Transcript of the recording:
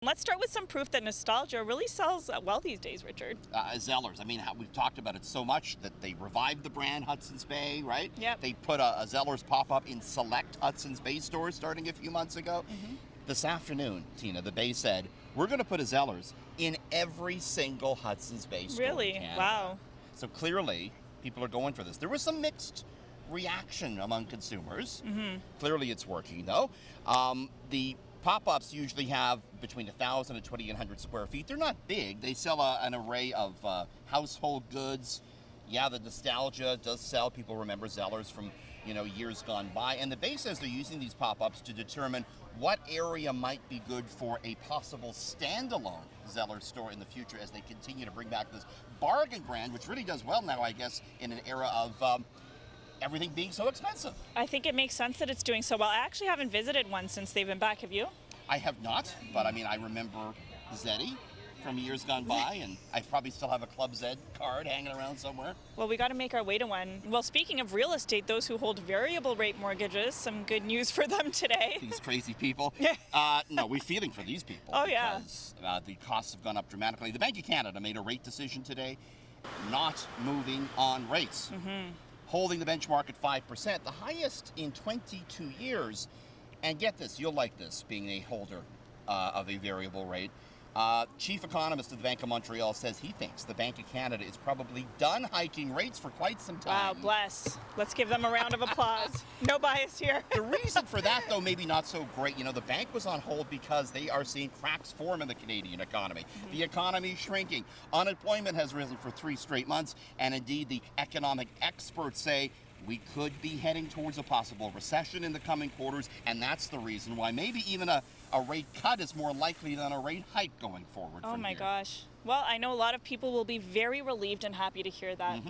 let's start with some proof that nostalgia really sells well these days, Richard. Zellers. I mean, we've talked about it so much that they revived the brand Hudson's Bay, right? Yep. They put a Zellers pop-up in select Hudson's Bay stores starting a few months ago. This afternoon, Tina, the Bay said, we're going to put a Zellers in every single Hudson's Bay store in Really? Canada. Wow. So clearly, people are going for this. There was some mixed reaction among consumers. Clearly, it's working, though. The pop-ups usually have between 1,000 and 2,800 square feet. They're not big. They sell an array of household goods. Yeah, the nostalgia does sell. People remember Zellers from years gone by. And the Bay says they're using these pop-ups to determine what area might be good for a possible standalone Zellers store in the future as they continue to bring back this bargain brand, which really does well now, I guess, in an era of everything being so expensive. I think it makes sense that it's doing so well. I actually haven't visited one since they've been back. Have you? I have not, but I mean, I remember Zeddy from years gone by, and I probably still have a Club Zed card hanging around somewhere. Well, we got to make our way to one. Well, speaking of real estate, those who hold variable rate mortgages, some good news for them today. These crazy people. No, we're feeling for these people. Oh, yeah. Because the costs have gone up dramatically. The Bank of Canada made a rate decision today, not moving on rates. Holding the benchmark at 5%, the highest in 22 years. And get this, you'll like this, being a holder of a variable rate. Chief economist of the Bank of Montreal says he thinks the Bank of Canada is probably done hiking rates for quite some time. Wow, bless. Let's give them a round of applause. No bias here. The reason for that, though, maybe not so great. The bank was on hold because they are seeing cracks form in the Canadian economy. The economy is shrinking. Unemployment has risen for 3 straight months. And indeed, the economic experts say we could be heading towards a possible recession in the coming quarters. And that's the reason why maybe even a rate cut is more likely than a rate hike going forward. Oh my gosh. Well, I know a lot of people will be very relieved and happy to hear that.